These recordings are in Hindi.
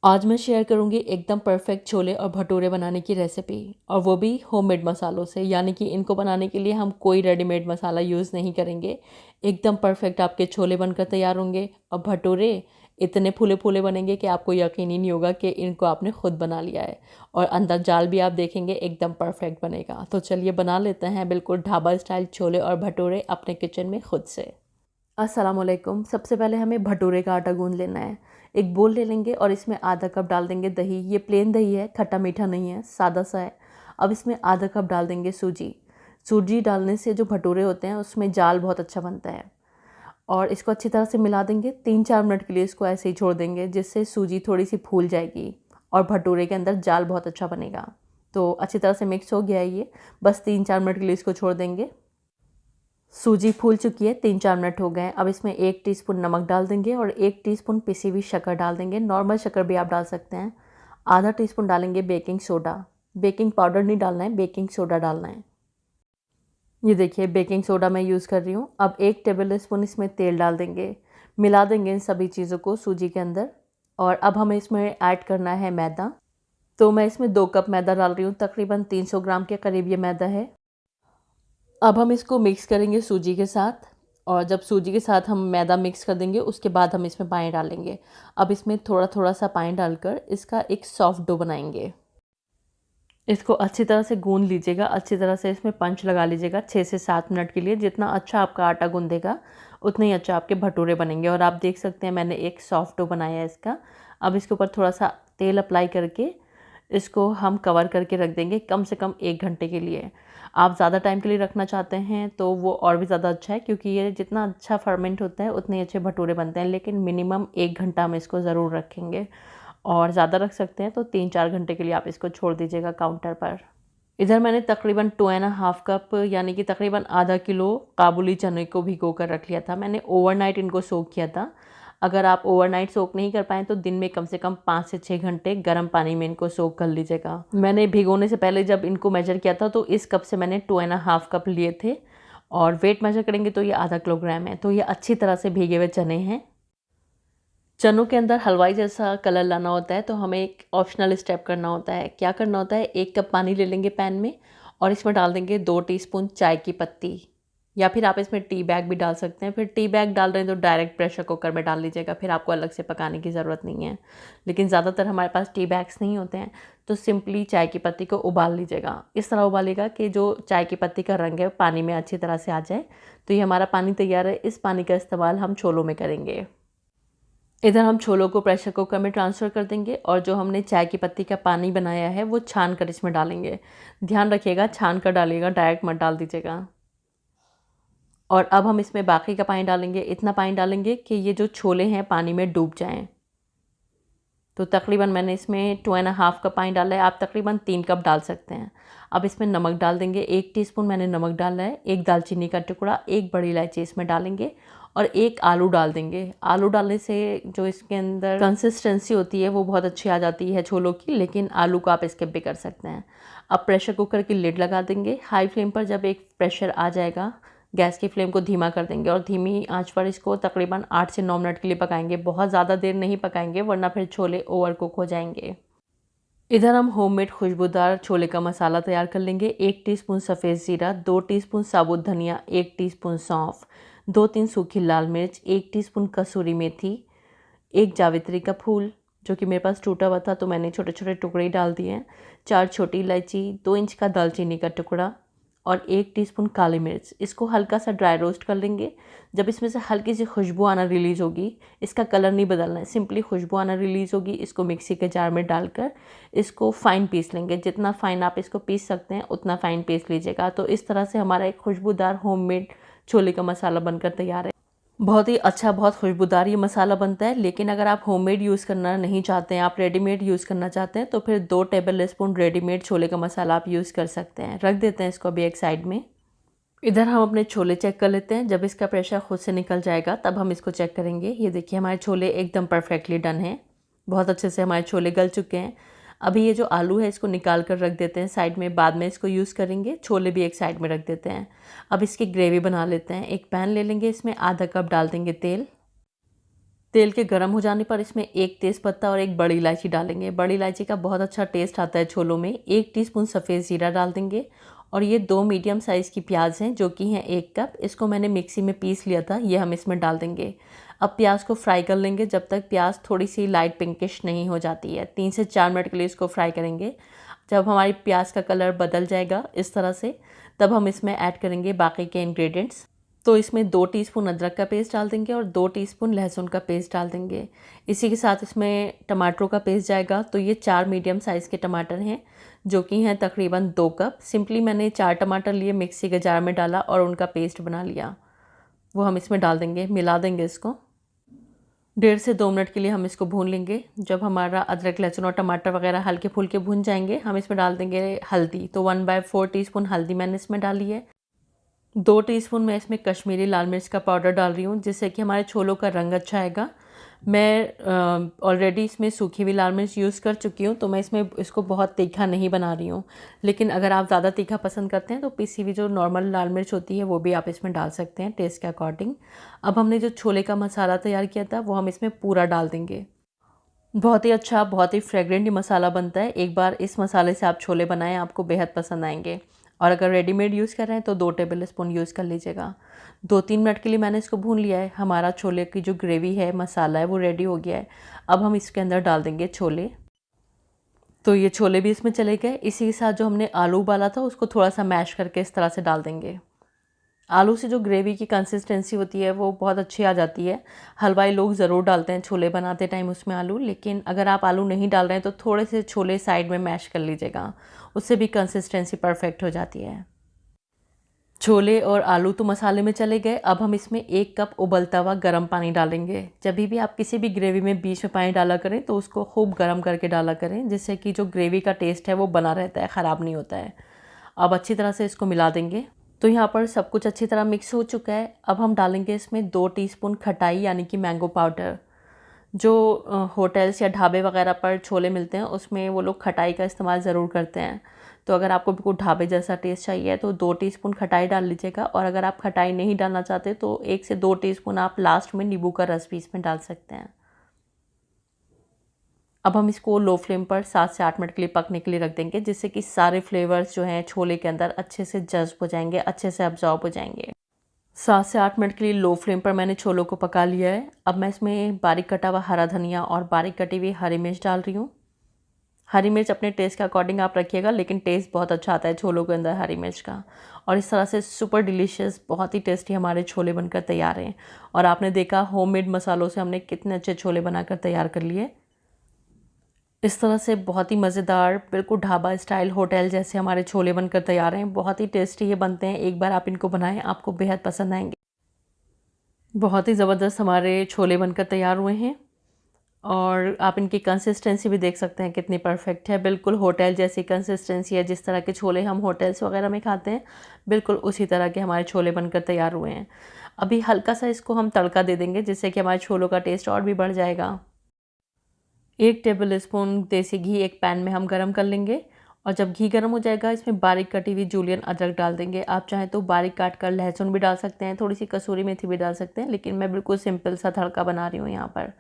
आज मैं शेयर करूंगी एकदम परफेक्ट छोले और भटूरे बनाने की रेसिपी, और वो भी होममेड मसालों से। यानी कि इनको बनाने के लिए हम कोई रेडीमेड मसाला यूज़ नहीं करेंगे। एकदम परफेक्ट आपके छोले बनकर तैयार होंगे और भटूरे इतने फूले फूले बनेंगे कि आपको यकीन ही नहीं होगा कि इनको आपने खुद बना लिया है। और अंदर जाल भी आप देखेंगे एकदम परफेक्ट बनेगा। तो चलिए बना लेते हैं बिल्कुल ढाबा स्टाइल छोले और भटूरे अपने किचन में खुद से। अस्सलामुअलैकुम। सबसे पहले हमें भटूरे का आटा गूंद लेना है। एक बोल ले लेंगे और इसमें आधा कप डाल देंगे दही। ये प्लेन दही है, खट्टा मीठा नहीं है, सादा सा है। अब इसमें आधा कप डाल देंगे सूजी। सूजी डालने से जो भटूरे होते हैं उसमें जाल बहुत अच्छा बनता है। और इसको अच्छी तरह से मिला देंगे। 3-4 मिनट के लिए इसको ऐसे ही छोड़ देंगे, जिससे सूजी थोड़ी सी फूल जाएगी और भटूरे के अंदर जाल बहुत अच्छा बनेगा। तो अच्छी तरह से मिक्स हो गया है ये। बस 3-4 मिनट के लिए इसको छोड़ देंगे। सूजी फूल चुकी है, 3-4 मिनट हो गए। अब इसमें 1 टीस्पून नमक डाल देंगे और 1 टीस्पून पिसी हुई शक्कर डाल देंगे। नॉर्मल शक्कर भी आप डाल सकते हैं। आधा टीस्पून डालेंगे बेकिंग सोडा। बेकिंग पाउडर नहीं डालना है, बेकिंग सोडा डालना है। ये देखिए बेकिंग सोडा मैं यूज़ कर रही हूँ। अब 1 टेबल स्पून इसमें तेल डाल देंगे। मिला देंगे इन सभी चीज़ों को सूजी के अंदर। और अब हमें इसमें ऐड करना है मैदा। तो मैं इसमें 2 कप मैदा डाल रही हूँ। तकरीबन 300 ग्राम के करीब ये मैदा है। अब हम इसको मिक्स करेंगे सूजी के साथ। और जब सूजी के साथ हम मैदा मिक्स कर देंगे उसके बाद हम इसमें पानी डालेंगे। अब इसमें थोड़ा थोड़ा सा पानी डालकर इसका एक सॉफ्ट डो बनाएंगे। इसको अच्छी तरह से गूंद लीजिएगा। अच्छी तरह से इसमें पंच लगा लीजिएगा 6 से 7 मिनट के लिए। जितना अच्छा आपका आटा गूंदेगा उतने ही अच्छा आपके भटूरे बनेंगे। और आप देख सकते हैं मैंने एक सॉफ्ट डो बनाया है इसका। अब इसके ऊपर थोड़ा सा तेल अप्लाई करके इसको हम कवर करके रख देंगे कम से कम 1 घंटे के लिए। आप ज़्यादा टाइम के लिए रखना चाहते हैं तो वो और भी ज़्यादा अच्छा है, क्योंकि ये जितना अच्छा फर्मेंट होता है उतने अच्छे भटूरे बनते हैं। लेकिन मिनिमम 1 घंटा हम इसको ज़रूर रखेंगे। और ज़्यादा रख सकते हैं तो 3-4 घंटे के लिए आप इसको छोड़ दीजिएगा काउंटर पर। इधर मैंने तकरीबन 2.5 कप यानी कि तकरीबन आधा किलो काबुली चने को भिगो कर रख लिया था। मैंने ओवरनाइट इनको सोक किया था। अगर आप ओवरनाइट सोक नहीं कर पाएँ तो दिन में कम से कम 5 से 6 घंटे गर्म पानी में इनको सोक कर लीजिएगा। मैंने भिगोने से पहले जब इनको मेजर किया था तो इस कप से मैंने 2.5 कप लिए थे। और वेट मेजर करेंगे तो ये आधा किलोग्राम है। तो ये अच्छी तरह से भीगे हुए चने हैं। चनों के अंदर हलवाई जैसा कलर लाना होता है तो हमें एक ऑप्शनल स्टेप करना होता है। क्या करना होता है, 1 कप पानी ले लेंगे पैन में और इसमें डाल देंगे 2 टीस्पून चाय की पत्ती। या फिर आप इसमें टी बैग भी डाल सकते हैं। फिर टी बैग डाल रहे हैं तो डायरेक्ट प्रेशर कुकर में डाल लीजिएगा, फिर आपको अलग से पकाने की ज़रूरत नहीं है। लेकिन ज़्यादातर हमारे पास टी बैग्स नहीं होते हैं तो सिंपली चाय की पत्ती को उबाल लीजिएगा। इस तरह उबालेगा कि जो चाय की पत्ती का रंग है पानी में अच्छी तरह से आ जाए। तो ये हमारा पानी तैयार है। इस पानी का इस्तेमाल हम छोलों में करेंगे। इधर हम छोलों को प्रेशर कुकर में ट्रांसफ़र कर देंगे और जो हमने चाय की पत्ती का पानी बनाया है वो छान कर इसमें डालेंगे। ध्यान रखिएगा छान कर डालिएगा, डायरेक्ट मत डाल दीजिएगा। और अब हम इसमें बाकी का पानी डालेंगे। इतना पानी डालेंगे कि ये जो छोले हैं पानी में डूब जाएं। तो तकरीबन मैंने इसमें 2.5 कप पानी डाला है। आप तकरीबन 3 कप डाल सकते हैं। अब इसमें नमक डाल देंगे। 1 टीस्पून मैंने नमक डाला है। 1 दालचीनी का टुकड़ा, 1 बड़ी इलायची इसमें डालेंगे और 1 आलू डाल देंगे। आलू डालने से जो इसके अंदर कंसिस्टेंसी होती है वो बहुत अच्छी आ जाती है छोलों की, लेकिन आलू को आप स्किप भी कर सकते हैं। अब प्रेशर कुकर की लिड लगा देंगे। हाई फ्लेम पर जब एक प्रेशर आ जाएगा गैस की फ्लेम को धीमा कर देंगे और धीमी आंच पर इसको तकरीबन 8 से 9 मिनट के लिए पकाएंगे। बहुत ज़्यादा देर नहीं पकाएंगे वरना फिर छोले ओवर कुक हो जाएंगे। इधर हम होममेड खुशबूदार छोले का मसाला तैयार कर लेंगे। 1 टीस्पून सफ़ेद ज़ीरा, 2 टीस्पून साबुत धनिया, 1 टीस्पून सौंफ, 2-3 सूखी लाल मिर्च, 1 टीस्पून कसूरी मेथी, 1 जावित्री का फूल जो कि मेरे पास टूटा हुआ था तो मैंने छोटे छोटे टुकड़े ही डाल दिए हैं, 4 छोटी इलायची, 2 इंच का दालचीनी का टुकड़ा और 1 टीस्पून काली मिर्च। इसको हल्का सा ड्राई रोस्ट कर लेंगे। जब इसमें से हल्की सी खुशबू आना रिलीज़ होगी, इसका कलर नहीं बदलना है, सिंपली खुशबू आना रिलीज़ होगी, इसको मिक्सी के जार में डालकर इसको फ़ाइन पीस लेंगे। जितना फ़ाइन आप इसको पीस सकते हैं उतना फ़ाइन पीस लीजिएगा। तो इस तरह से हमारा एक खुशबूदार होममेड छोले का मसाला बनकर तैयार है। बहुत ही अच्छा, बहुत खुशबूदार ये मसाला बनता है। लेकिन अगर आप होममेड यूज़ करना नहीं चाहते हैं, आप रेडीमेड यूज़ करना चाहते हैं तो फिर 2 टेबल स्पून रेडीमेड छोले का मसाला आप यूज़ कर सकते हैं। रख देते हैं इसको अभी एक साइड में। इधर हम अपने छोले चेक कर लेते हैं। जब इसका प्रेशर खुद से निकल जाएगा तब हम इसको चेक करेंगे। ये देखिए हमारे छोले एकदम परफेक्टली डन हैं। बहुत अच्छे से हमारे छोले गल चुके हैं। अभी ये जो आलू है इसको निकाल कर रख देते हैं साइड में, बाद में इसको यूज़ करेंगे। छोले भी एक साइड में रख देते हैं। अब इसकी ग्रेवी बना लेते हैं। एक पैन ले लेंगे, इसमें आधा कप डाल देंगे तेल। तेल के गर्म हो जाने पर इसमें एक तेज़पत्ता और एक बड़ी इलायची डालेंगे। बड़ी इलायची का बहुत अच्छा टेस्ट आता है छोलों में। 1 टीस्पून सफ़ेद ज़ीरा डाल देंगे और ये 2 मीडियम साइज़ की प्याज हैं जो कि हैं 1 कप। इसको मैंने मिक्सी में पीस लिया था, ये हम इसमें डाल देंगे। अब प्याज को फ्राई कर लेंगे जब तक प्याज थोड़ी सी लाइट पिंकिश नहीं हो जाती है। 3 से 4 मिनट के लिए इसको फ्राई करेंगे। जब हमारी प्याज का कलर बदल जाएगा इस तरह से, तब हम इसमें ऐड करेंगे बाकी के इंग्रेडिएंट्स। तो इसमें 2 टीस्पून अदरक का पेस्ट डाल देंगे और 2 टीस्पून लहसुन का पेस्ट डाल देंगे। इसी के साथ इसमें टमाटरों का पेस्ट जाएगा। तो ये 4 मीडियम साइज़ के टमाटर हैं जो कि हैं तकरीबन 2 कप। सिंपली मैंने 4 टमाटर लिए, मिक्सी के जार में डाला और उनका पेस्ट बना लिया। वो हम इसमें डाल देंगे, मिला देंगे इसको। 1.5 से 2 मिनट के लिए हम इसको भून लेंगे। जब हमारा अदरक, लहसुन और टमाटर वगैरह हल्के फुल्के भून जाएंगे, हम इसमें डाल देंगे हल्दी। तो 1/4 टीस्पून हल्दी मैंने इसमें डाली है। 2 टीस्पून मैं इसमें कश्मीरी लाल मिर्च का पाउडर डाल रही हूँ जिससे कि हमारे छोलों का रंग अच्छा आएगा। मैं ऑलरेडी इसमें सूखी हुई लाल मिर्च यूज़ कर चुकी हूँ, तो मैं इसमें इसको बहुत तीखा नहीं बना रही हूँ। लेकिन अगर आप ज़्यादा तीखा पसंद करते हैं तो पिसी हुई जो नॉर्मल लाल मिर्च होती है वो भी आप इसमें डाल सकते हैं टेस्ट के अकॉर्डिंग। अब हमने जो छोले का मसाला तैयार किया था वो हम इसमें पूरा डाल देंगे। बहुत ही अच्छा, बहुत ही फ्रेगरेंट ये मसाला बनता है। एक बार इस मसाले से आप छोले बनाएं, आपको बेहद पसंद आएंगे। और अगर रेडीमेड यूज़ कर रहे हैं तो 2 टेबल स्पून यूज़ कर लीजिएगा। 2-3 मिनट के लिए मैंने इसको भून लिया है। हमारा छोले की जो ग्रेवी है, मसाला है, वो रेडी हो गया है। अब हम इसके अंदर डाल देंगे छोले। तो ये छोले भी इसमें चले गए। इसी के साथ जो हमने आलू उबाला था उसको थोड़ा सा मैश करके इस तरह से डाल देंगे। आलू से जो ग्रेवी की कंसिस्टेंसी होती है वो बहुत अच्छी आ जाती है। हलवाई लोग ज़रूर डालते हैं छोले बनाते टाइम उसमें आलू, लेकिन अगर आप आलू नहीं डाल रहे हैं तो थोड़े से छोले साइड में मैश कर लीजिएगा, उससे भी कंसिस्टेंसी परफेक्ट हो जाती है। छोले और आलू तो मसाले में चले गए। अब हम इसमें 1 कप उबलता हुआ गर्म पानी डालेंगे। जब भी आप किसी भी ग्रेवी में बीच में पानी डाला करें तो उसको खूब गर्म करके डाला करें, जिससे कि जो ग्रेवी का टेस्ट है वो बना रहता है, ख़राब नहीं होता है। अब अच्छी तरह से इसको मिला देंगे। तो यहाँ पर सब कुछ अच्छी तरह मिक्स हो चुका है। अब हम डालेंगे इसमें 2 टीस्पून खटाई यानी कि मैंगो पाउडर। जो होटल्स या ढाबे वगैरह पर छोले मिलते हैं उसमें वो लोग खटाई का इस्तेमाल ज़रूर करते हैं। तो अगर आपको बिल्कुल ढाबे जैसा टेस्ट चाहिए तो 2 टीस्पून खटाई डाल लीजिएगा। और अगर आप खटाई नहीं डालना चाहते तो 1 से 2 टीस्पून आप लास्ट में नींबू का रस भी इसमें डाल सकते हैं। अब हम इसको लो फ्लेम पर 7 से 8 मिनट के लिए पकने के लिए रख देंगे, जिससे कि सारे फ्लेवर्स जो हैं छोले के अंदर अच्छे से जज़्ब हो जाएंगे, अच्छे से अब्जॉर्ब हो जाएंगे। 7 से 8 मिनट के लिए लो फ्लेम पर मैंने छोलों को पका लिया है। अब मैं इसमें बारीक कटा हुआ हरा धनिया और बारीक कटी हुई हरी मिर्च डाल रही हूँ। हरी मिर्च अपने टेस्ट के अकॉर्डिंग आप रखिएगा, लेकिन टेस्ट बहुत अच्छा आता है छोलों के अंदर हरी मिर्च का। और इस तरह से सुपर डिलीशियस, बहुत ही टेस्टी हमारे छोले बनकर तैयार हैं। और आपने देखा होममेड मसालों से हमने कितने अच्छे छोले बनाकर तैयार कर लिए। इस तरह से बहुत ही मज़ेदार, बिल्कुल ढाबा स्टाइल, होटल जैसे हमारे छोले बनकर तैयार हैं। बहुत ही टेस्टी ये बनते हैं। एक बार आप इनको बनाएं, आपको बेहद पसंद आएंगे। बहुत ही ज़बरदस्त हमारे छोले बनकर तैयार हुए हैं। और आप इनकी कंसिस्टेंसी भी देख सकते हैं कितनी परफेक्ट है। बिल्कुल होटल जैसी कंसिस्टेंसी है। जिस तरह के छोले हम होटल्स वगैरह में खाते हैं, बिल्कुल उसी तरह के हमारे छोले बनकर तैयार हुए हैं। अभी हल्का सा इसको हम तड़का दे देंगे, जिससे कि हमारे छोलों का टेस्ट और भी बढ़ जाएगा। 1 टेबल स्पून देसी घी एक पैन में हम गरम कर लेंगे। और जब घी गरम हो जाएगा, इसमें बारीक कटी हुई जूलियन अदरक डाल देंगे। आप चाहें तो बारीक काट कर लहसुन भी डाल सकते हैं, थोड़ी सी कसूरी मेथी भी डाल सकते हैं, लेकिन मैं बिल्कुल सिंपल सा तड़का बना रही हूँ यहाँ पर।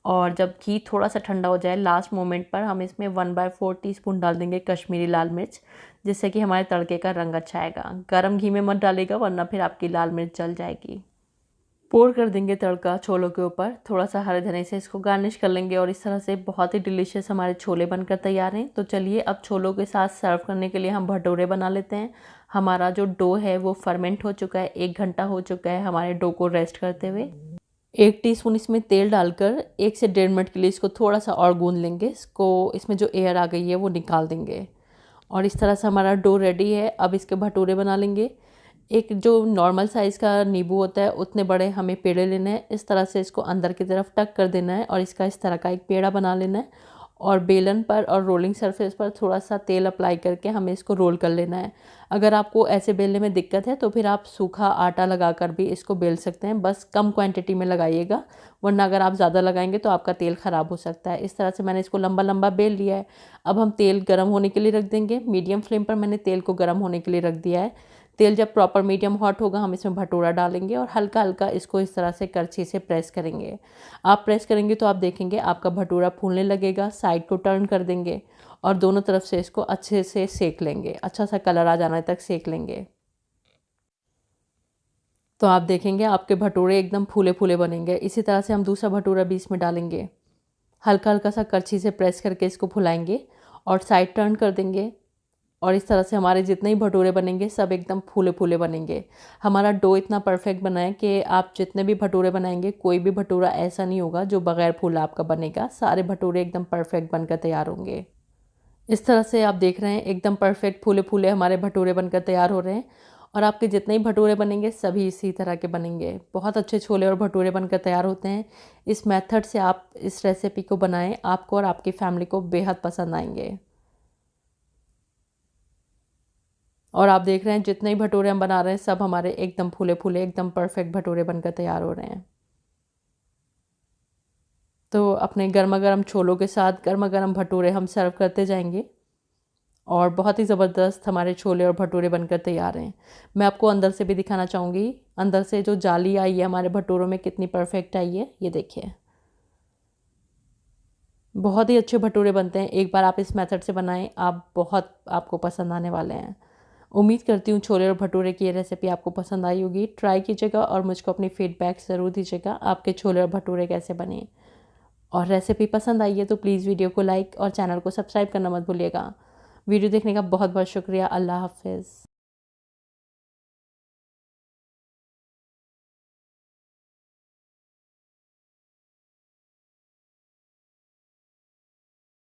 और जब घी थोड़ा सा ठंडा हो जाए, लास्ट मोमेंट पर हम इसमें 1/4 टीस्पून डाल देंगे कश्मीरी लाल मिर्च, जिससे कि हमारे तड़के का रंग अच्छा आएगा। गरम घी में मत डालेगा, वरना फिर आपकी लाल मिर्च जल जाएगी। पोर कर देंगे तड़का छोलों के ऊपर। थोड़ा सा हरे धनिया से इसको गार्निश कर लेंगे और इस तरह से बहुत ही डिलीशियस हमारे छोले बनकर तैयार हैं। तो चलिए अब छोलों के साथ सर्व करने के लिए हम भटूरे बना लेते हैं। हमारा जो डो है वो फर्मेंट हो चुका है, 1 घंटा हो चुका है हमारे डो को रेस्ट करते हुए। 1 टीस्पून इसमें तेल डालकर 1 से 1.5 मिनट के लिए इसको थोड़ा सा और गूंद लेंगे। इसमें जो एयर आ गई है वो निकाल देंगे। और इस तरह से हमारा डो रेडी है। अब इसके भटूरे बना लेंगे। एक जो नॉर्मल साइज़ का नींबू होता है उतने बड़े हमें पेड़े लेने हैं। इस तरह से इसको अंदर की तरफ टक कर देना है और इसका इस तरह का एक पेड़ा बना लेना है। और बेलन पर और रोलिंग सरफेस पर थोड़ा सा तेल अप्लाई करके हमें इसको रोल कर लेना है। अगर आपको ऐसे बेलने में दिक्कत है तो फिर आप सूखा आटा लगाकर भी इसको बेल सकते हैं, बस कम क्वांटिटी में लगाइएगा, वरना अगर आप ज़्यादा लगाएंगे तो आपका तेल ख़राब हो सकता है। इस तरह से मैंने इसको लंबा लंबा बेल लिया है। अब हम तेल गर्म होने के लिए रख देंगे। मीडियम फ्लेम पर मैंने तेल को गर्म होने के लिए रख दिया है। तेल जब प्रॉपर मीडियम हॉट होगा हम इसमें भटूरा डालेंगे और हल्का हल्का इसको इस तरह से करछी से प्रेस करेंगे। आप प्रेस करेंगे तो आप देखेंगे आपका भटूरा फूलने लगेगा। साइड को टर्न कर देंगे और दोनों तरफ से इसको अच्छे से सेक लेंगे, अच्छा सा कलर आ जाने तक सेक लेंगे। तो आप देखेंगे आपके भटूरे एकदम फूले फूले बनेंगे। इसी तरह से हम दूसरा भटूरा भी इसमें डालेंगे। हल्का हल्का सा करछी से प्रेस करके इसको फुलाएंगे और साइड टर्न कर देंगे और इस तरह से हमारे जितने ही भटूरे बनेंगे सब एकदम फूले फूले बनेंगे। हमारा डो इतना परफेक्ट बना है कि आप जितने भी भटूरे बनाएंगे कोई भी भटूरा ऐसा नहीं होगा जो बगैर फूला आपका बनेगा। सारे भटूरे एकदम परफेक्ट बनकर तैयार होंगे। इस तरह से आप देख रहे हैं एकदम परफेक्ट फूले फूले हमारे भटूरे बनकर तैयार हो रहे हैं और आपके जितने ही भटूरे बनेंगे सभी इसी तरह के बनेंगे। बहुत अच्छे छोले और भटूरे बनकर तैयार होते हैं। इस मेथड से आप इस रेसिपी को बनाएं, आपको और आपकी फैमिली को बेहद पसंद आएंगे। और आप देख रहे हैं जितने ही भटूरे हम बना रहे हैं सब हमारे एकदम फूले फूले एकदम परफेक्ट भटूरे बनकर तैयार हो रहे हैं। तो अपने गर्मा गर्म छोलों के साथ गर्मा गर्म भटूरे हम सर्व करते जाएंगे और बहुत ही ज़बरदस्त हमारे छोले और भटूरे बनकर तैयार हैं। मैं आपको अंदर से भी दिखाना चाहूँगी, अंदर से जो जाली आई है हमारे भटूरों में कितनी परफेक्ट आई है, ये देखिए। बहुत ही अच्छे भटूरे बनते हैं। एक बार आप इस मेथड से बनाएं, आप बहुत आपको पसंद आने वाले हैं। उम्मीद करती हूँ छोले और भटूरे की ये रेसिपी आपको पसंद आई होगी। ट्राई कीजिएगा और मुझको अपनी फीडबैक ज़रूर दीजिएगा आपके छोले और भटूरे कैसे बने। और रेसिपी पसंद आई है तो प्लीज़ वीडियो को लाइक और चैनल को सब्सक्राइब करना मत भूलिएगा। वीडियो देखने का बहुत बहुत शुक्रिया। अल्लाह हाफ़िज़।